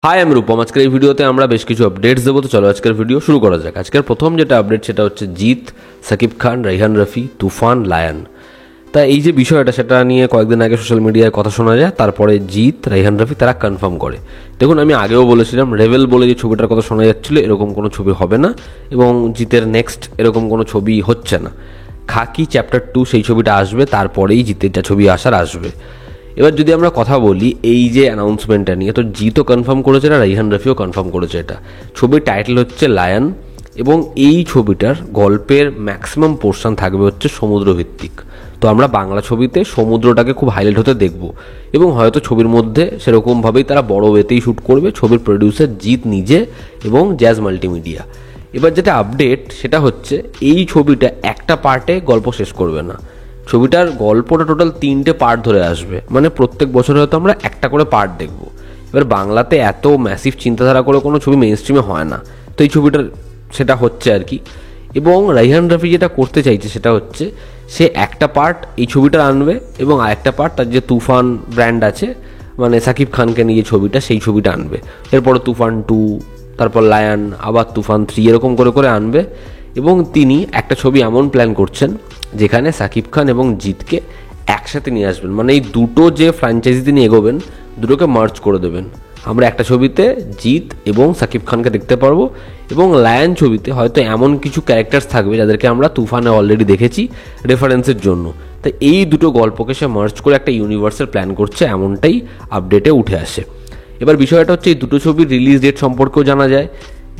High আমি রূপম। আজকের এই ভিডিওতে আমরা বেশ কিছু আপডেটস দেবো। তো চলো আজকের ভিডিও শুরু করা যাক। আজকের প্রথম যেটা আপডেট সেটা হচ্ছে জিৎ, সাকিব খান, রাইহান রাফি, তুফান, লায়ন। তা এই যে বিষয়টা সেটা নিয়ে কয়েকদিন আগে সোশ্যাল মিডিয়ায় কথা শোনা যায়, তারপরে জিৎ, রাইহান রাফি তারা কনফার্ম করে। দেখুন, আমি আগেও বলেছিলাম রেবেল বলে যে ছবিটার কথা শোনা যাচ্ছিল এরকম কোনো ছবি হবে না, এবং জিতের নেক্সট এরকম কোনো ছবি হচ্ছে না। খাকি চ্যাপ্টার 2 সেই ছবিটা আসবে, তারপরেই জিতের যা ছবি আসার আসবে। এবার যদি আমরা কথা বলি এই যে অ্যানাউন্সমেন্টটা নিয়ে, তো জিতও কনফার্ম করেছে না, রাইহান রাফিও কনফার্ম করেছে। এটা ছবির টাইটেল হচ্ছে লায়ন, এবং এই ছবিটার গল্পের ম্যাক্সিমাম পোর্শন থাকবে হচ্ছে সমুদ্রভিত্তিক। তো আমরা বাংলা ছবিতে সমুদ্রটাকে খুব হাইলাইট হতে দেখব, এবং হয়তো ছবির মধ্যে সেরকমভাবেই তারা বড় ওয়েতেই শ্যুট করবে। ছবির প্রডিউসার জিৎ নিজে এবং জ্যাজ মাল্টিমিডিয়া। এবার যেটা আপডেট সেটা হচ্ছে এই ছবিটা একটা পার্টে গল্প শেষ করবে না। ছবিটার গল্পটা টোটাল 3টে পার্ট ধরে আসবে, মানে প্রত্যেক বছর হয়তো আমরা একটা করে পার্ট দেখব। এবার বাংলাতে এত ম্যাসিভ চিন্তাধারা করে কোনো ছবি মেইন স্ট্রিমে হয় না, তো এই ছবিটার সেটা হচ্ছে আর কি। এবং রাইহান রাফি যেটা করতে চাইছে সেটা হচ্ছে সে একটা পার্ট এই ছবিটা আনবে, এবং আরেকটা পার্ট তার যে তুফান ব্র্যান্ড আছে, মানে সাকিব খানকে নিয়ে ছবিটা, সেই ছবিটা আনবে। এরপরে তুফান 2, তারপর লায়ন, আবার তুফান 3, এরকম করে করে আনবে। এবং তিনি একটা ছবি এমন প্ল্যান করছেন যেখানে সাকিব খান এবং জিতকে একসাথে নিয়ে আসবেন, মানে এই দুটো যে ফ্র্যাঞ্চাইজি তিনি এগোবেন দুটোকে মার্জ করে দেবেন। আমরা একটা ছবিতে জিৎ এবং সাকিব খানকে দেখতে পারবো, এবং লায়ন ছবিতে হয়তো এমন কিছু ক্যারেক্টার্স থাকবে যাদেরকে আমরা তুফানে অলরেডি দেখেছি রেফারেন্সের জন্য। তাই এই দুটো গল্পকে সে মার্জ করে একটা ইউনিভার্সের প্ল্যান করছে, এমনটাই আপডেটে উঠে আসে। এবার বিষয়টা হচ্ছে এই দুটো ছবির রিলিজ ডেট সম্পর্কেও জানা যায়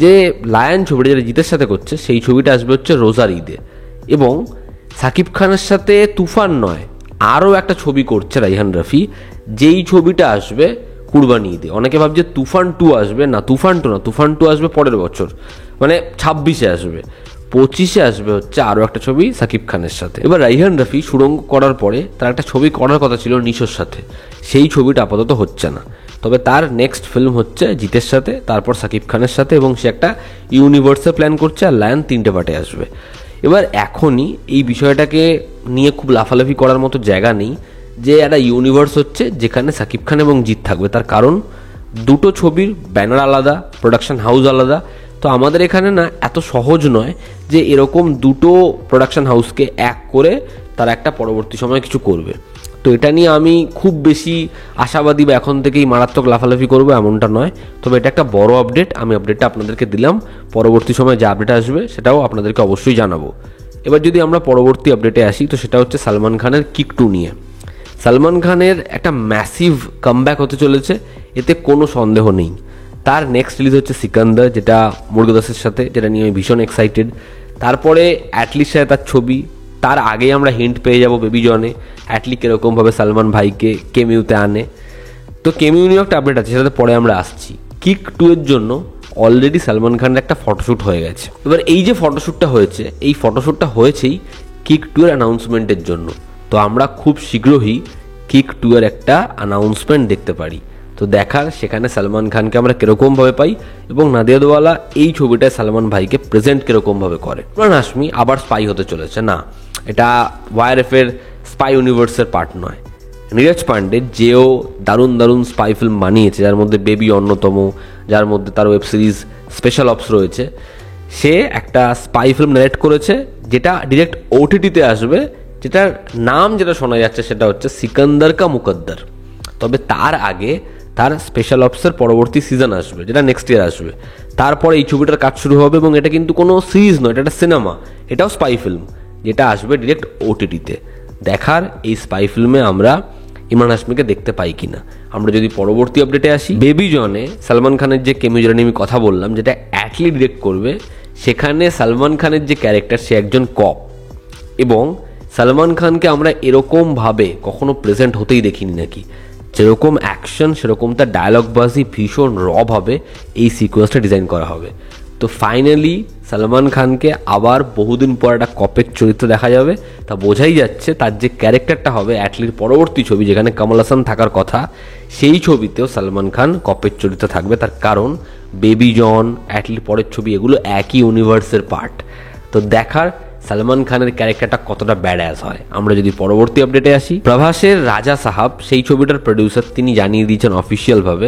যে লায়ন ছবিটা যেটা জিতের সাথে করছে সেই ছবিটা আসবে হচ্ছে রোজার ঈদে, এবং সাকিব খানের সাথে তুফান নয় আরও একটা ছবি করছে রাইহান রাফি, যেই ছবিটা আসবে কুরবানি ঈদে। অনেকে ভাবছে তুফান 2 আসবে, না তুফান 2 না, তুফান 2 আসবে পরের বছর, মানে 26-এ আসবে। 25-এ আসবে হচ্ছে আরও একটা ছবি সাকিব খানের সাথে। এবার রাইহান রাফি সুড়ঙ্গ করার পরে তার একটা ছবি করার কথা ছিল নিশোর সাথে, সেই ছবিটা আপাতত হচ্ছে না। তবে তার নেক্সট ফিল্ম হচ্ছে জিতের সাথে, তারপর সাকিব খানের সাথে, এবং সে একটা ইউনিভার্সে প্ল্যান করছে, আর লায়ন 3টে পার্টে আসবে। এবার এখনই এই বিষয়টাকে নিয়ে খুব লাফালাফি করার মতো জায়গা নেই যে একটা ইউনিভার্স হচ্ছে যেখানে সাকিব খান এবং জিৎ থাকবে। তার কারণ দুটো ছবির ব্যানার আলাদা, প্রোডাকশন হাউস আলাদা। তো আমাদের এখানে না এত সহজ নয় যে এরকম দুটো প্রোডাকশন হাউসকে এক করে তারা একটা পরবর্তী সময় কিছু করবে। তো এটা নিয়ে আমি খুব বেশি আশাবাদী বা এখন থেকেই মারাত্মক লাফালাফি করবো এমনটা নয়। তবে এটা একটা বড় আপডেট, আমি আপডেটটা আপনাদেরকে দিলাম। পরবর্তী সময় যে আপডেট আসবে সেটাও আপনাদেরকে অবশ্যই জানাবো। এবার যদি আমরা পরবর্তী আপডেটে আসি, তো সেটা হচ্ছে সালমান খানের কিক 2 নিয়ে। সালমান খানের একটা ম্যাসিভ কামব্যাক হতে চলেছে, এতে কোনো সন্দেহ নেই। তার নেক্সট রিলিজ হচ্ছে সিকান্দার, যেটা মুরগদাসের সাথে, যেটা নিয়ে আমি ভীষণ এক্সাইটেড। তারপরে অ্যাটলির সাথে তার ছবি, তার আগেই আমরা হিন্ট পেয়ে যাব বেবি জনে অ্যাটলি কীরকমভাবে সালমান ভাইকে কেমিউতে আনে। তো কেমিউ নিয়েও একটা আপডেট আছে, সেটাতে পরে আমরা আসছি। কিক 2 এর জন্য অলরেডি সালমান খানের একটা ফটোশ্যুট হয়ে গেছে। এবার এই যে ফটোশ্যুটটা হয়েছে, এই ফটোশ্যুটটা হয়েছেই কিক 2 এর অ্যানাউন্সমেন্টের জন্য। তো আমরা খুব শীঘ্রই কিক 2 এর একটা অ্যানাউন্সমেন্ট দেখতে পারি। তো দেখার সেখানে সালমান খানকে আমরা কীরকমভাবে পাই, এবং নাদিয়াদওয়ালা এই ছবিটায় সালমান ভাইকে প্রেজেন্ট কীরকমভাবে করে। ইমরান হাশমি আবার স্পাই হতে চলেছে না, এটা ওয়াইআরএফের স্পাই ইউনিভার্সের পার্ট নয়। নীরজ পান্ডে যেও দারুণ দারুণ স্পাই ফিল্ম বানিয়েছে, যার মধ্যে বেবি অন্যতম, যার মধ্যে তার ওয়েব সিরিজ স্পেশাল অপস রয়েছে, সে একটা স্পাই ফিল্ম নারেট করেছে যেটা ডিরেক্ট ওটিটিতে আসবে, যেটার নাম যেটা শোনা যাচ্ছে সেটা হচ্ছে সিকান্দার কা মুকদ্দর। তবে তার আগে তার স্পেশাল অপসের পরবর্তী সিজন আসবে, যেটা নেক্সট ইয়ার আসবে। তারপর এই ছবিটার কাজ শুরু হবে, এবং এটা কিন্তু কোনো সিরিজ নয়, এটা একটা সিনেমা, এটাও স্পাই ফিল্ম, যেটা আসবে ডিরেক্ট ওটিটিতে। দেখার এই স্পাই ফিল্মে আমরা ইমরান হাশমিকে দেখতে পাই কিনা। আমরা যদি পরবর্তী আপডেটে আসি, বেবি জনে সালমান খানের যে কেমিউ যেটা নিয়ে আমি কথা বললাম, যেটা অ্যাটলি ডিরেক্ট করবে, সেখানে সালমান খানের যে ক্যারেক্টার সে একজন কপ, এবং সালমান খানকে আমরা এরকমভাবে কখনো প্রেজেন্ট হতেই দেখিনি নাকি। যেরকম অ্যাকশন সেরকম তার ডায়লগবাজি ভীষণ রভাবে এই সিকোয়েন্সটা ডিজাইন করা হবে। তো ফাইনালি সালমান খানকে আবার বহুদিন পর একটা কপের চরিত্র দেখা যাবে। তা বোঝাই যাচ্ছে তার যে ক্যারেক্টারটা হবে অ্যাটলির পরবর্তী ছবি, যেখানে কমল হাসান থাকার কথা, সেই ছবিতেও সালমান খান কপের চরিত্র থাকবে। তার কারণ বেবি জন, অ্যাটলির পরের ছবি, এগুলো একই ইউনিভার্সের পার্ট। তো দেখার সালমান খানের ক্যারেক্টারটা কতটা ব্যাডাস হয়। আমরা যদি পরবর্তী আপডেটে আসি, প্রভাসের রাজা সাহাব সেই ছবিটার প্রডিউসার তিনি জানিয়ে দিয়েছেন অফিসিয়ালভাবে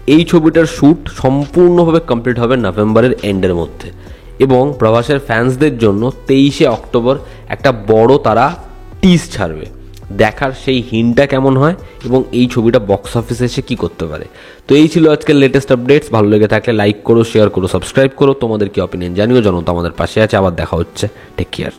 এই ছবিটার শ্যুট সম্পূর্ণভাবে কমপ্লিট হবে নভেম্বরের এন্ডের মধ্যে, এবং প্রভাসের ফ্যান্সদের জন্য 23শে অক্টোবর একটা বড় তারা টিজ ছাড়বে। দেখার সেই হিন্টটা কেমন হয় এবং এই ছবিটা বক্স অফিসে এসে কী করতে পারে। তো এই ছিল আজকের লেটেস্ট আপডেটস। ভালো লেগে থাকলে লাইক করো, শেয়ার করো, সাবস্ক্রাইব করো। তোমাদের কি অপিনিয়ন জানিও। জনতা আমাদের পাশে আছে। আবার দেখা হচ্ছে। Take care.